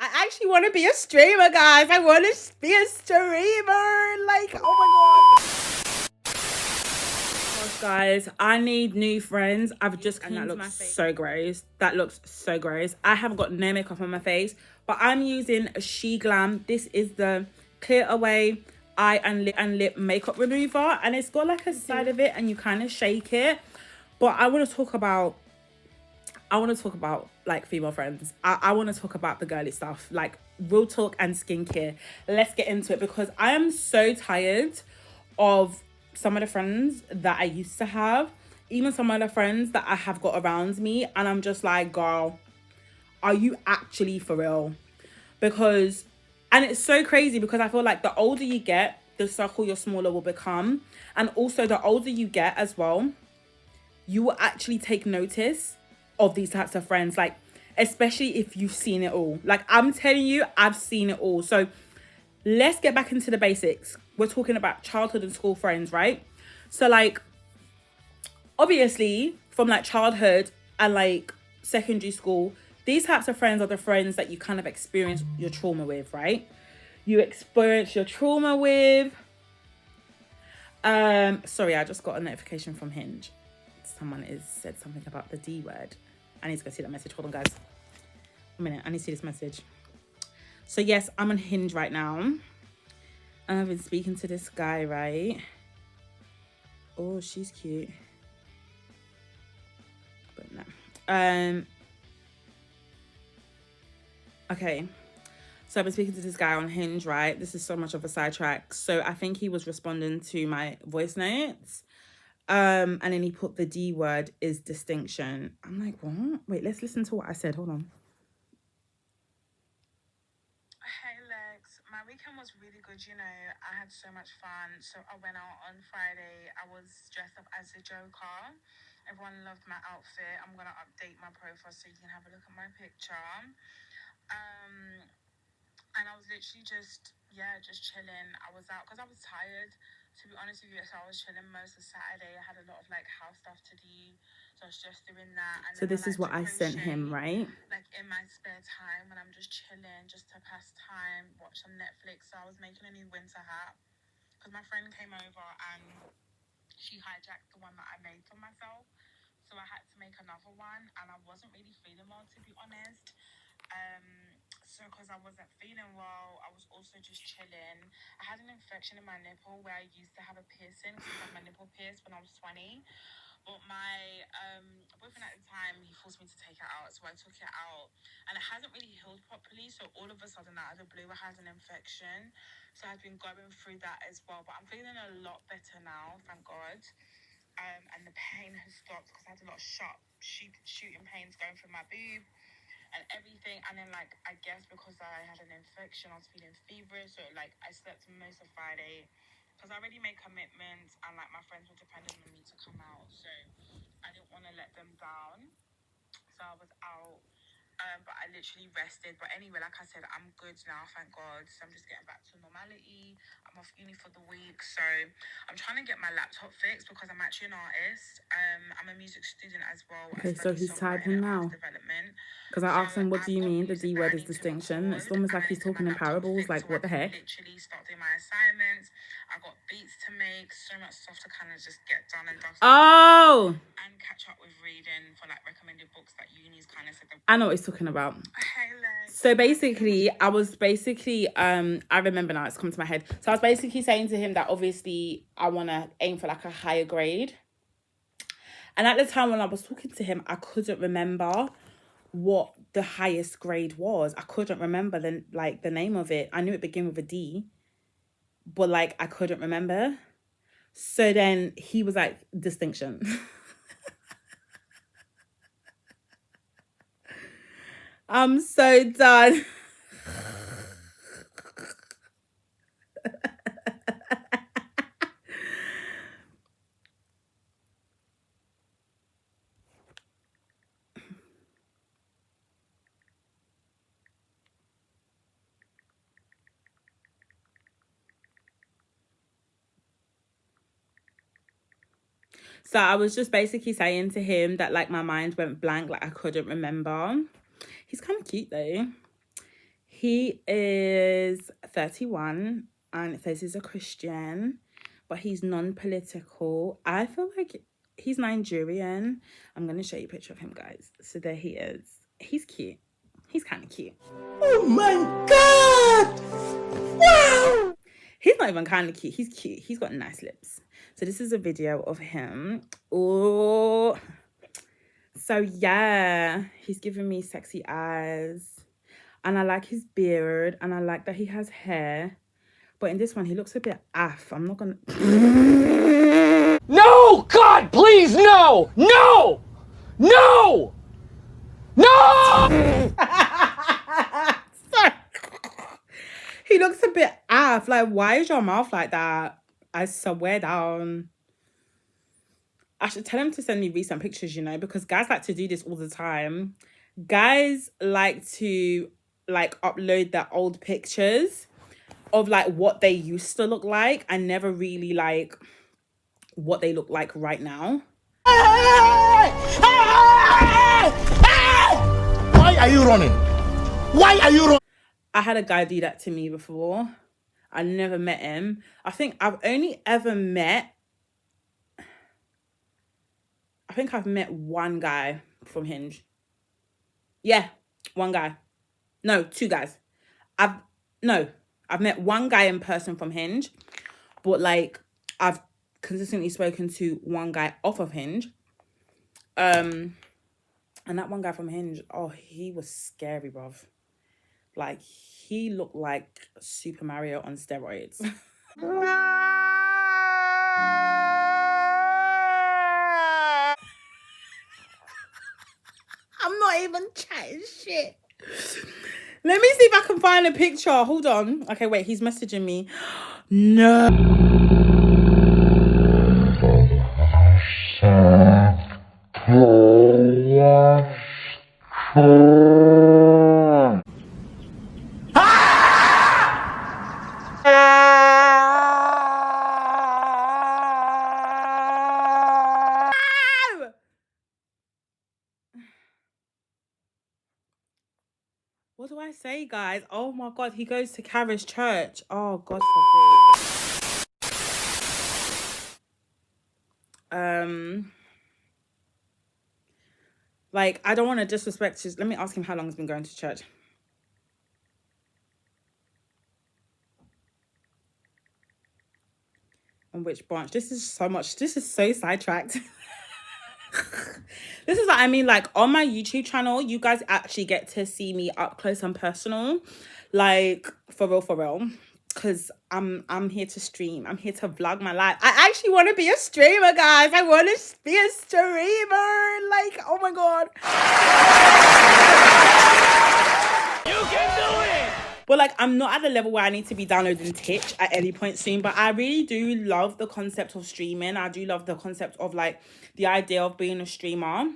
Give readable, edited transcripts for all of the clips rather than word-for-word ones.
I actually want to be a streamer, guys. I want to be a streamer. Like, oh my god. Gosh, guys, I need new friends. I've just cleaned and that looks so gross. That looks so gross. I haven't got no makeup on my face, but I'm using a She Glam. This is the Clear Away eye and lip makeup remover, and it's got like a side of it and you kind of shake it. But I want to talk about like female friends. I want to talk about the girly stuff, like real talk and skincare. Let's get into it, because I am so tired of some of the friends that I used to have, even some of the friends that I have got around me, and I'm just like, girl, are you actually for real? Because, and it's so crazy because I feel like the older you get, the circle you're smaller will become, and also the older you get as well, you will actually take notice of these types of friends, like especially if you've seen it all. Like, I'm telling you, I've seen it all. So let's get back into the basics. We're talking about childhood and school friends, right? So like, obviously from like childhood and like secondary school, these types of friends are the friends that you kind of experience your trauma with, right? You experience your trauma with. Sorry, I just got a notification from Hinge. Someone has said something about the D word. I need to go see that message. Hold on, guys. A minute. I need to see this message. So yes, I'm on Hinge right now. And I've been speaking to this guy, right? Oh, she's cute. But no. Okay. So I've been speaking to this guy on Hinge, right? This is so much of a sidetrack. So I think he was responding to my voice notes. And then he put the D word is distinction. I'm like, what? Wait, let's listen to what I said. Hold on. Hey Lex, my weekend was really good, you know. I had so much fun. So I went out on Friday. I was dressed up as a Joker. Everyone loved my outfit. I'm gonna update my profile so you can have a look at my picture. And I was literally just chilling. I was out because I was tired, to be honest with you. So I was chilling most of Saturday. I had a lot of like house stuff to do, so I was just doing that. And so this is what I sent him, right? Like in my spare time when I'm just chilling, just to pass time, watch some Netflix. So I was making a new winter hat because my friend came over and she hijacked the one that I made for myself. So I had to make another one, and I wasn't really feeling well, to be honest. So because I wasn't feeling well, I was also just chilling. I had an infection in my nipple where I used to have a piercing because I had my nipple pierced when I was 20. But my boyfriend at the time, he forced me to take it out, so I took it out, and it hasn't really healed properly. So all of a sudden, out of the blue, I had an infection. So I've been going through that as well, but I'm feeling a lot better now, thank God. And the pain has stopped because I had a lot of sharp shooting pains going through my boob and everything. And then like, I guess because I had an infection, I was feeling feverish, so like I slept most of Friday because I already made commitments, and like my friends were depending on me to come out, so I didn't want to let them down. So I was out, but I literally rested. But anyway, like I said, I'm good now, thank God. So I'm just getting back to normality. I'm off uni for the week, so I'm trying to get my laptop fixed because I'm actually an artist. I'm a music student as well. Okay, so he's typing now. Because I asked him, what do you mean? The D word is distinction. It's almost like he's talking in parables. Like, what the heck? Literally start doing my assignments. I got beats to make, so much stuff to kind of just get done and dusted. Oh! And catch up with reading for like recommended books that uni's kind of said. I know what he's talking about. So basically, I remember now, it's come to my head. So I was basically saying to him that obviously I want to aim for like a higher grade. And at the time when I was talking to him, I couldn't remember what the highest grade was. I couldn't remember the name of it. I knew it began with a D, but like I couldn't remember. So then he was like, distinction. I'm so done. So I was just basically saying to him that like my mind went blank, like I couldn't remember. He's kind of cute though. He is 31 and it says he's a Christian, but he's non-political. I feel like he's Nigerian. I'm going to show you a picture of him, guys. So there he is. He's cute. He's kind of cute. Oh my God! Wow! He's not even kind of cute. He's cute. He's got nice lips. So this is a video of him. Oh, so yeah, he's giving me sexy eyes. And I like his beard. And I like that he has hair. But in this one, he looks a bit aff. I'm not going to... No! God, please, no! No! No! No! Sorry. He looks a bit aff. Like, why is your mouth like that? I swear down. I should tell him to send me recent pictures, because guys like to do this all the time. Guys like to, upload their old pictures of, what they used to look like and never really, what they look like right now. Why are you running? Why are you running? I had a guy do that to me before. I never met him. I think I've met one guy from Hinge. Yeah, one guy. No, two guys. I've met one guy in person from Hinge, but I've consistently spoken to one guy off of Hinge. And that one guy from Hinge, oh, he was scary, bruv. He looked like Super Mario on steroids. I'm not even chatting shit. Let me see if I can find a picture. Hold on. Okay, wait, he's messaging me. No. What do I say, guys? Oh my God, he goes to Carriage Church. Oh, God forbid. I don't want to disrespect his... Let me ask him how long he's been going to church. On which branch? This is so sidetracked. This is what I mean. On my YouTube channel, you guys actually get to see me up close and personal. For real. Because I'm here to stream. I'm here to vlog my life. I actually want to be a streamer, guys. I want to be a streamer. Oh my God. You can do it. But I'm not at the level where I need to be downloading Twitch at any point soon. But I really do love the concept of streaming. I do love the concept of the idea of being a streamer.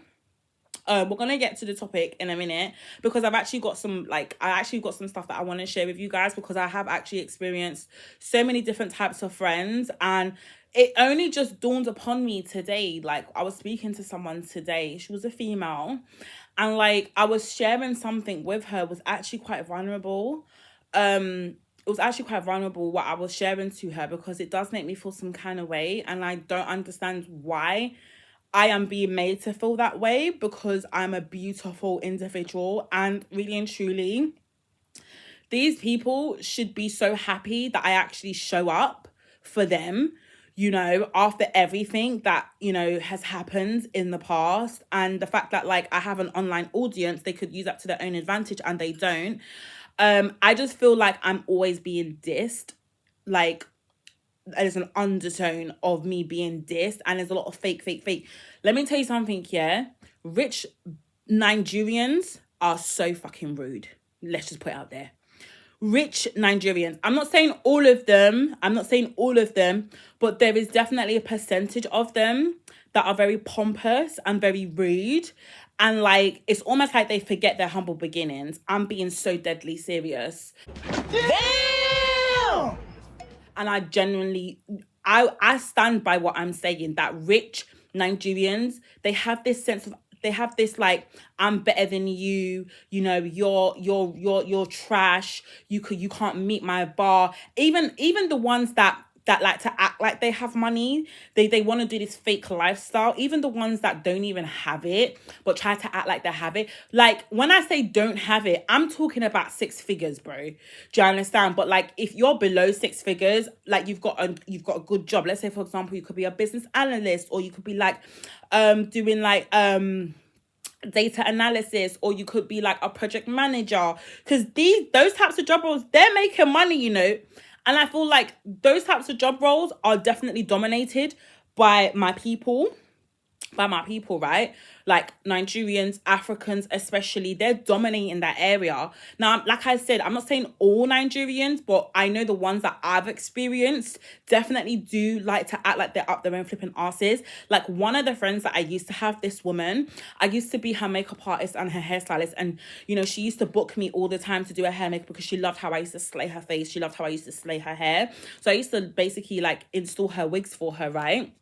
We're gonna get to the topic in a minute because I've actually got some stuff that I want to share with you guys, because I have actually experienced so many different types of friends, and it only just dawned upon me today. I was speaking to someone today. She was a female, and I was sharing something with her. It was actually quite vulnerable. It was actually quite vulnerable what I was sharing to her, because it does make me feel some kind of way, and I don't understand why I am being made to feel that way, because I'm a beautiful individual, and really and truly, these people should be so happy that I actually show up for them, after everything that, has happened in the past, and the fact that I have an online audience they could use that to their own advantage and they don't. I just feel like I'm always being dissed. There's an undertone of me being dissed, and there's a lot of fake. Let me tell you something, yeah? Rich Nigerians are so fucking rude. Let's just put it out there. Rich Nigerians. I'm not saying all of them, but there is definitely a percentage of them that are very pompous and very rude. And it's almost like they forget their humble beginnings. I'm being so deadly serious. Damn! And I genuinely, I stand by what I'm saying, that rich Nigerians, they have this sense of like, I'm better than you, you know, you're trash, you can't meet my bar. Even the ones that like to act like they have money, they want to do this fake lifestyle. Even the ones that don't even have it but try to act like they have it. Like, when I say don't have it, I'm talking about 6 figures, bro. Do you understand? But like, if you're below 6 figures, like, you've got a good job. Let's say, for example, you could be a business analyst, or you could be like doing like data analysis, or you could be like a project manager, because those types of job roles, they're making money, you know. And I feel like those types of job roles are definitely dominated by my people, right? Like Nigerians, Africans especially, they're dominating that area. Now, like I said, I'm not saying all Nigerians, but I know the ones that I've experienced definitely do like to act like they're up their own flipping asses. Like, one of the friends that I used to have, this woman, I used to be her makeup artist and her hairstylist, and you know, she used to book me all the time to do her hair makeup because she loved how I used to slay her face. She loved how I used to slay her hair. So I used to basically like install her wigs for her, right?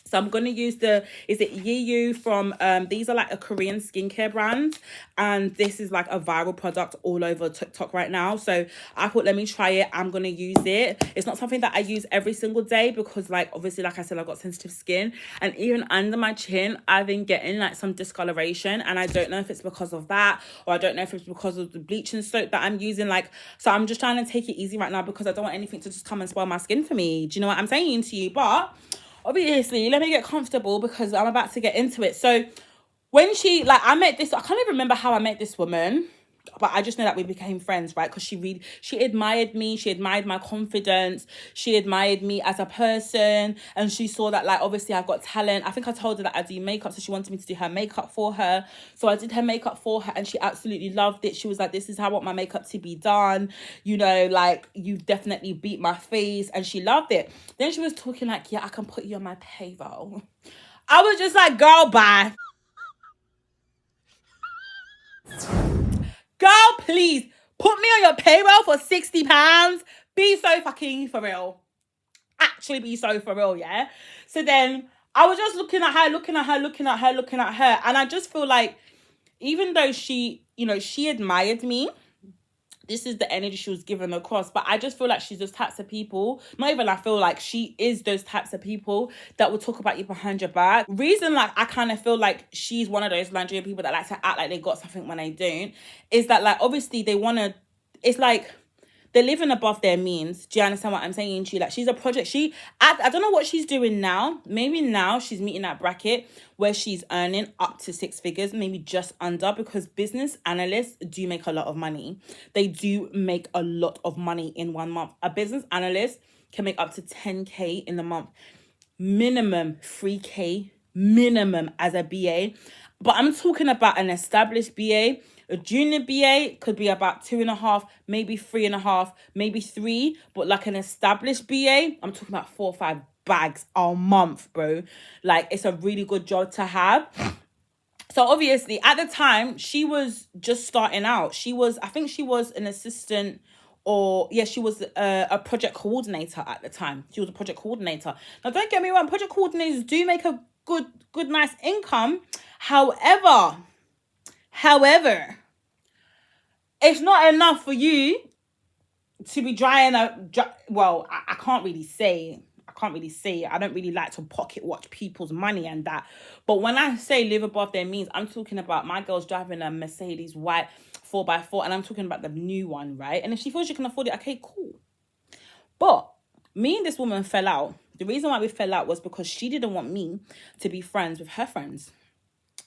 So I'm going to use is it Yiyu from, these are like a Korean skincare brand. And this is like a viral product all over TikTok right now. So I thought, let me try it. I'm going to use it. It's not something that I use every single day because, like, obviously, like I said, I've got sensitive skin. And even under my chin, I've been getting like some discoloration. And I don't know if it's because of that, or I don't know if it's because of the bleaching soap that I'm using. Like, so I'm just trying to take it easy right now because I don't want anything to just come and spoil my skin for me. Do you know what I'm saying to you? But obviously, let me get comfortable because I'm about to get into it. So when I met this, I can't even remember how I met this woman, but I just know that we became friends, right? Because she admired me, she admired my confidence, she admired me as a person, and she saw that, like, obviously I've got talent. I think I told her that I do makeup, so she wanted me to do her makeup for her. So I did her makeup for her, and she absolutely loved it. She was like, this is how I want my makeup to be done. You know, like, you definitely beat my face, and she loved it. Then she was talking like, yeah, I can put you on my payroll. I was just like, girl, bye. Girl, please put me on your payroll for £60. Be so fucking for real. Actually be so for real, yeah? So then I was just looking at her. And I just feel like, even though she, you know, she admired me, this is the energy she was given across. But I just feel like she's those types of people. Not even I feel like, she is those types of people that will talk about you behind your back. Reason, like, I kind of feel like she's one of those Nigerian people that like to act like they got something when they don't, is that, like, obviously they want to, it's like they're living above their means. Do you understand what I'm saying to you? Like, she's a project. I don't know what she's doing now. Maybe now she's meeting that bracket where she's earning up to 6 figures, maybe just under, because business analysts do make a lot of money. They do make a lot of money in 1 month. A business analyst can make up to 10K in the month. Minimum 3K, minimum as a BA. But I'm talking about an established BA. A junior BA could be about 2.5, maybe 3.5, maybe 3. But like an established BA, I'm talking about 4 or 5 bags a month, bro. Like, it's a really good job to have. So obviously, at the time, she was just starting out. I think she was an assistant, or yeah, she was a project coordinator at the time. She was a project coordinator. Now, don't get me wrong, project coordinators do make a good, nice income. However, it's not enough for you to be well, I can't really say. I don't really like to pocket watch people's money and that. But when I say live above their means, I'm talking about my girl's driving a Mercedes white 4x4, and I'm talking about the new one, right? And if she feels she can afford it, okay, cool. But me and this woman fell out. The reason why we fell out was because she didn't want me to be friends with her friends.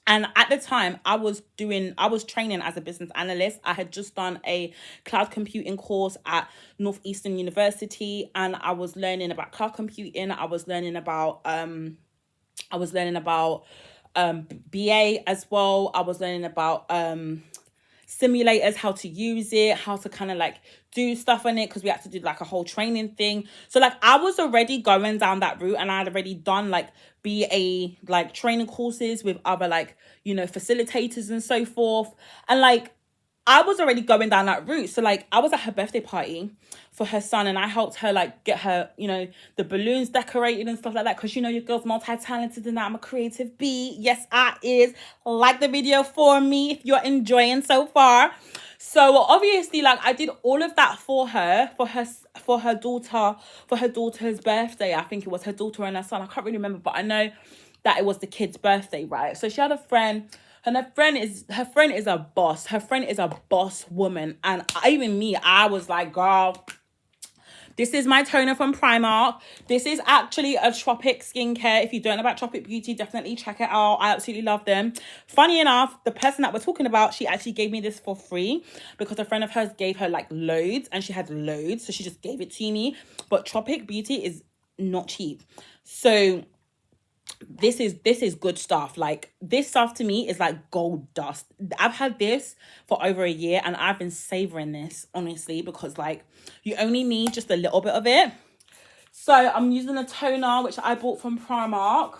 And at the time, I was training as a business analyst. I had just done a cloud computing course at Northeastern University, and I was learning about cloud computing. I was learning about BA as well. I was learning about simulators, how to use it, how to kind of like do stuff on it, because we had to do like a whole training thing. So like, I was already going down that route, and I had already done like BA like training courses with other, like, you know, facilitators and so forth. And like, I was already going down that route. So like I was at her birthday party for her son, and I helped her like get her, you know, the balloons decorated and stuff like that, because you know your girl's multi-talented and I'm a creative bee. Yes, I is. Like the video for me if you're enjoying so far. So obviously, like I did all of that for her daughter's birthday. I think it was her daughter and her son. I can't really remember, but I know that it was the kid's birthday, right? So she had a friend. And her friend is a boss. Her friend is a boss woman. And I was like, girl, this is my toner from Primark. This is actually a Tropic skincare. If you don't know about Tropic Beauty, definitely check it out. I absolutely love them. Funny enough, the person that we're talking about, she actually gave me this for free because a friend of hers gave her like loads, and she had loads. So she just gave it to me. But Tropic Beauty is not cheap. So this is good stuff. Like this stuff to me is like gold dust. I've had this for over a year and I've been savoring this, honestly, because like you only need just a little bit of it. So I'm using a toner which I bought from Primark.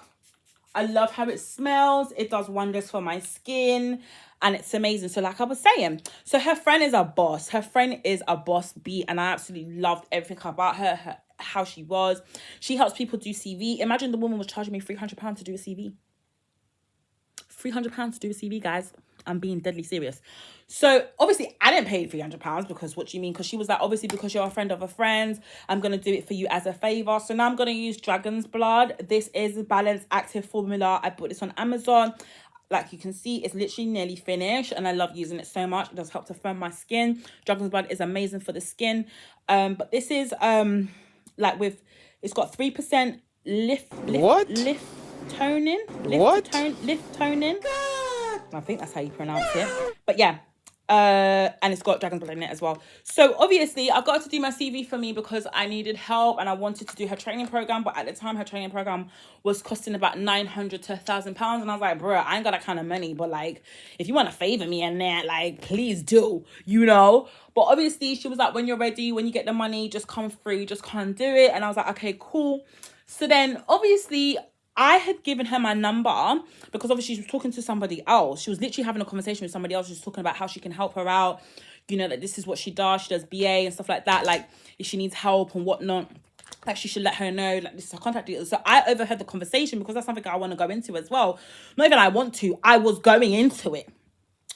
I love how it smells. It does wonders for my skin and it's amazing. So like I was saying, so her friend is a boss. Her friend is a boss bee, and I absolutely loved everything about her how she was. She helps people do CV. Imagine the woman was charging me £300 to do a CV. £300 to do a CV, guys. I'm being deadly serious. So obviously I didn't pay £300 because what do you mean? Because she was like, obviously because you're a friend of a friend, I'm going to do it for you as a favor. So now I'm going to use Dragon's Blood. This is a balanced active formula. I bought this on Amazon. Like you can see, it's literally nearly finished and I love using it so much. It does help to firm my skin. Dragon's Blood is amazing for the skin. But this is like with, it's got 3% lift toning. I think that's how you pronounce it. But yeah, and it's got Dragon's Blood in it as well. So obviously I got her to do my CV for me because I needed help and I wanted to do her training program. But at the time her training program was costing about £900 to £1,000. And I was like, bruh, I ain't got that kind of money. But like, if you want to favor me in that, like, please do, you know. But obviously she was like, when you're ready, when you get the money, just come through, just come do it. And I was like, okay, cool. So then obviously I had given her my number because obviously she was talking to somebody else. She was literally having a conversation with somebody else, just talking about how she can help her out. You know, that this is what she does. She does BA and stuff like that. Like, if she needs help and whatnot, like, she should let her know, like, this is her contact details. So I overheard the conversation because that's something I want to go into as well. Not even I want to. I was going into it.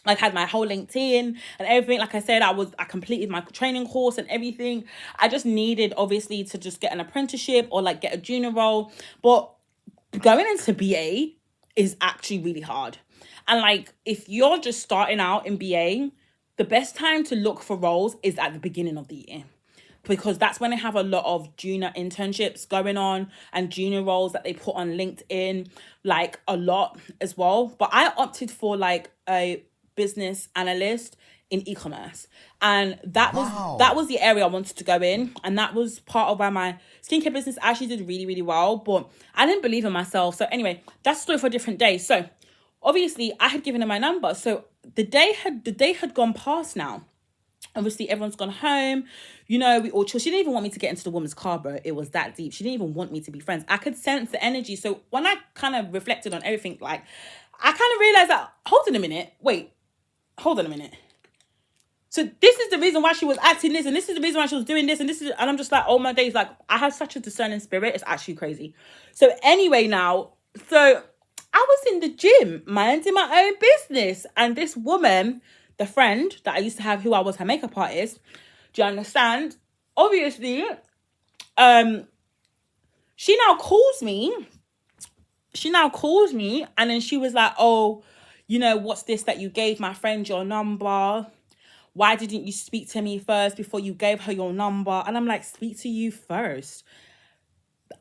Like, had my whole LinkedIn and everything. Like I said, I completed my training course and everything. I just needed, obviously, to just get an apprenticeship or, like, get a junior role. But going into BA is actually really hard. And like, if you're just starting out in BA, the best time to look for roles is at the beginning of the year, because that's when they have a lot of junior internships going on and junior roles that they put on LinkedIn, like a lot as well. But I opted for like a business analyst in e-commerce, and that was the area I wanted to go in, and that was part of why my skincare business actually did really, really well. But I didn't believe in myself. So anyway, that's a story for a different day. So obviously I had given her my number. So the day had gone past now. Obviously everyone's gone home, you know, we all chill. She didn't even want me to get into the woman's car, bro. It was that deep. She didn't even want me to be friends. I could sense the energy. So when I kind of reflected on everything, like, I kind of realized that, hold on a minute. So this is the reason why she was acting this, and this is the reason why she was doing this, and I'm just like, oh my days, like, I have such a discerning spirit. It's actually crazy. So anyway, now, so I was in the gym, minding my own business, and this woman, the friend that I used to have, who I was her makeup artist, do you understand? Obviously, she now calls me, and then she was like, oh, you know, what's this that you gave my friend your number? Why didn't you speak to me first before you gave her your number? And I'm like, speak to you first?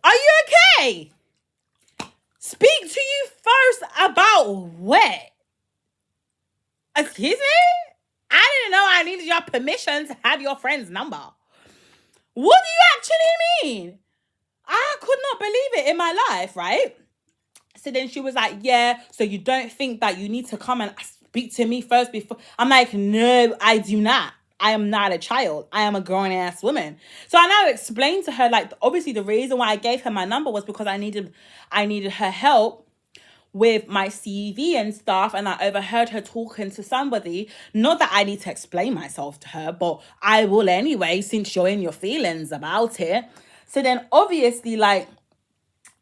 Are you okay? Speak to you first about what? Excuse me? I didn't know I needed your permission to have your friend's number. What do you actually mean? I could not believe it in my life, right? So then she was like, yeah, so you don't think that you need to come and speak to me first before? I'm like, no, I do not. I am not a child. I am a grown-ass woman. So I now explained to her, like, obviously the reason why I gave her my number was because I needed her help with my CV and stuff, and I overheard her talking to somebody. Not that I need to explain myself to her, but I will anyway, since you're in your feelings about it. So then obviously, like,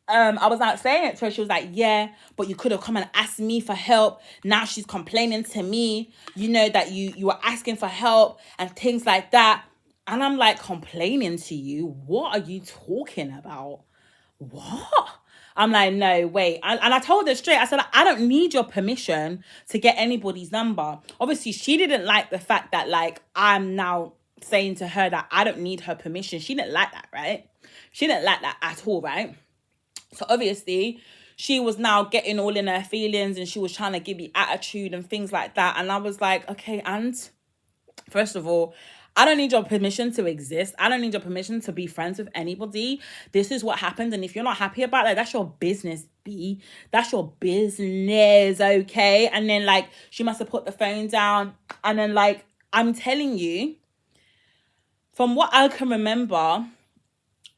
I was out saying it to her. She was like, yeah, but you could have come and asked me for help. Now she's complaining to me, that you were asking for help and things like that. And I'm like, complaining to you? What are you talking about? What? I'm like, no, wait. And I told her straight, I said, I don't need your permission to get anybody's number. Obviously, she didn't like the fact that, like, I'm now saying to her that I don't need her permission. She didn't like that, right? She didn't like that at all, right? So obviously, she was now getting all in her feelings and she was trying to give me attitude and things like that. And I was like, okay, and first of all, I don't need your permission to exist. I don't need your permission to be friends with anybody. This is what happened. And if you're not happy about that, that's your business, B. That's your business, okay? And then, like, she must have put the phone down. And then, like, I'm telling you, from what I can remember,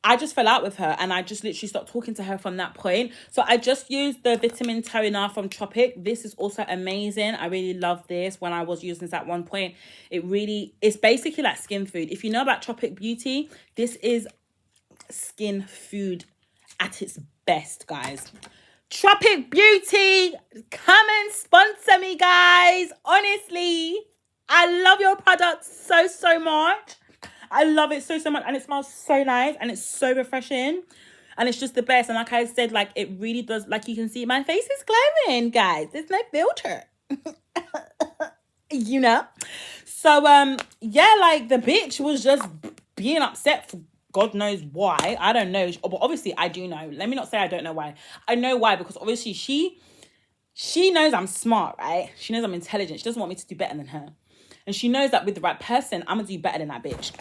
I just fell out with her and I just literally stopped talking to her from that point. So I just used the vitamin toner from Tropic. This is also amazing. I really love this. When I was using this at one point, it's basically like skin food. If you know about Tropic Beauty, this is skin food at its best, guys. Tropic Beauty, come and sponsor me, guys. Honestly, I love your product so much. I love it so much, and it smells so nice, and it's so refreshing, and it's just the best. And like I said, like, it really does, like, you can see my face is glowing, guys. There's no filter. So yeah, like, the bitch was just being upset for God knows why. I don't know, but obviously I do know. Let me not say I don't know why. I know why, because obviously she knows I'm smart, right? She knows I'm intelligent. She doesn't want me to do better than her. And she knows that with the right person, I'm going to do better than that bitch.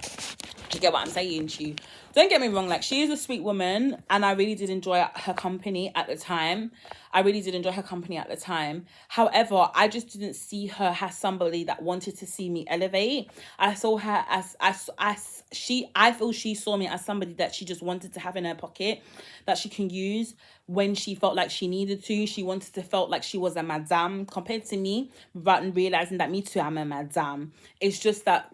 Do you get what I'm saying to you? Don't get me wrong. Like, she is a sweet woman. And I really did enjoy her company at the time. However, I just didn't see her as somebody that wanted to see me elevate. I saw her I feel she saw me as somebody that she just wanted to have in her pocket, that she can use when she felt like she needed to. She wanted to felt like she was a madame compared to me, without realizing that me too, I'm a madame. It's just that,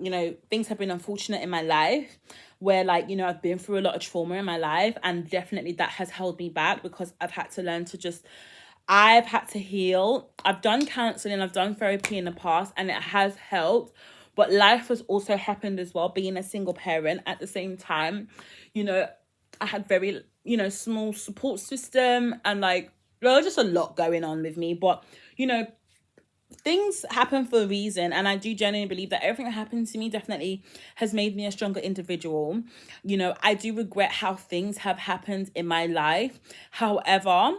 things have been unfortunate in my life where, like, I've been through a lot of trauma in my life, and definitely that has held me back, because I've had to learn to I've had to heal. I've done counseling, I've done therapy in the past, and it has helped. But life has also happened as well, being a single parent at the same time. I had very, small support system, and, like, there was just a lot going on with me. But, things happen for a reason, and I do genuinely believe that everything that happened to me definitely has made me a stronger individual. I do regret how things have happened in my life. However,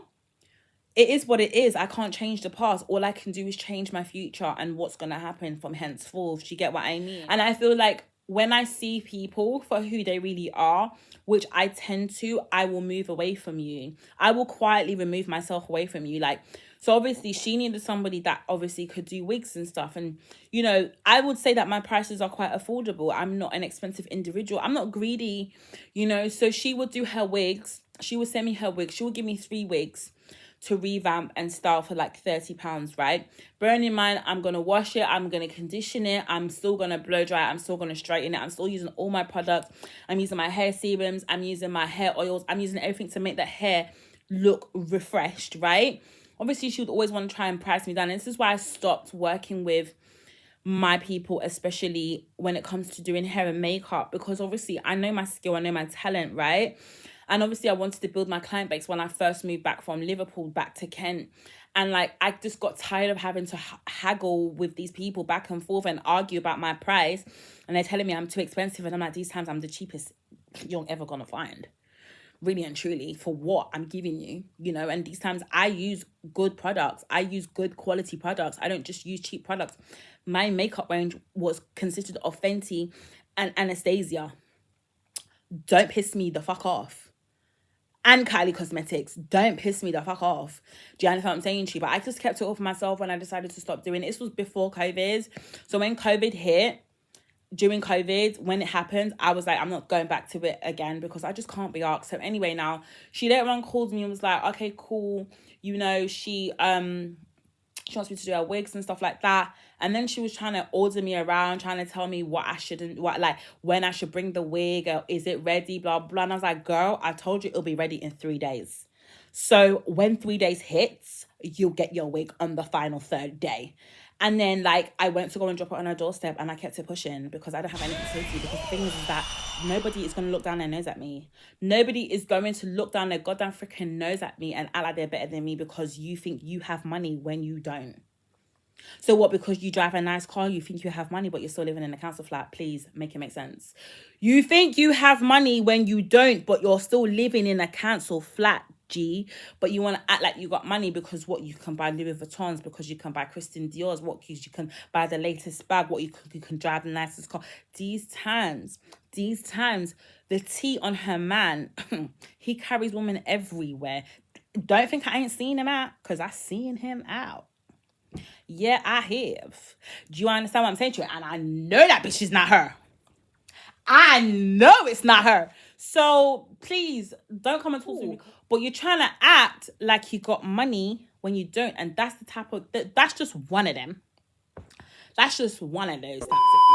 it is what it is. I can't change the past. All I can do is change my future and what's going to happen from henceforth. Do you get what I mean? And I feel like when I see people for who they really are, which I tend to, I will move away from you. I will quietly remove myself away from you. Like, so obviously she needed somebody that obviously could do wigs and stuff. And, I would say that my prices are quite affordable. I'm not an expensive individual. I'm not greedy, So she would do her wigs. She would send me her wigs. She would give me 3 wigs to revamp and style for like £30, right? Bearing in mind, I'm going to wash it, I'm going to condition it, I'm still going to blow dry it, I'm still going to straighten it, I'm still using all my products, I'm using my hair serums, I'm using my hair oils, I'm using everything to make the hair look refreshed, right? Obviously, she would always want to try and price me down. And this is why I stopped working with my people, especially when it comes to doing hair and makeup, because obviously I know my skill, I know my talent, right? And obviously I wanted to build my client base when I first moved back from Liverpool back to Kent. And, like, I just got tired of having to haggle with these people back and forth and argue about my price. And they're telling me I'm too expensive. And I'm like, these times I'm the cheapest you're ever going to find. Really and truly, for what I'm giving you, and these times I use good products. I use good quality products. I don't just use cheap products. My makeup range consisted of Fenty and Anastasia. Don't piss me the fuck off. And Kylie Cosmetics. Don't piss me the fuck off. Do you understand what I'm saying to you? But I just kept it all for myself when I decided to stop doing it. This was before COVID. So when COVID hit, during COVID, when it happened, I was like, I'm not going back to it again because I just can't be asked. So anyway, now she later on called me and was like, okay, cool. You know, she wants me to do her wigs and stuff like that. And then she was trying to order me around, trying to tell me what I shouldn't, what, like, when I should bring the wig, or is it ready, blah, blah. And I was like, girl, I told you it'll be ready in 3 days. So when 3 days hits, you'll get your wig on the final third day. And then, like, I went to go and drop it on her doorstep and I kept it pushing because I don't have anything to say to you. Because the thing is that nobody is going to look down their nose at me. Nobody is going to look down their goddamn freaking nose at me and act like they're better than me because you think you have money when you don't. So what, because you drive a nice car, you think you have money, but you're still living in a council flat? Please make it make sense. You think you have money when you don't, but you're still living in a council flat, G. But you want to act like you got money because what, you can buy Louis Vuittons, because you can buy Christian Dior's, what, you can buy the latest bag, what, you can drive the nicest car. These times, the tea on her man, he carries women everywhere. Don't think I ain't seen him out, because I seen him out. Yeah, I have. Do you understand what I'm saying to you? And I know that bitch is not her. I know it's not her. So please don't come and talk to me. But you're trying to act like you got money when you don't. And that's the type of, that's just one of them. That's just one of those types of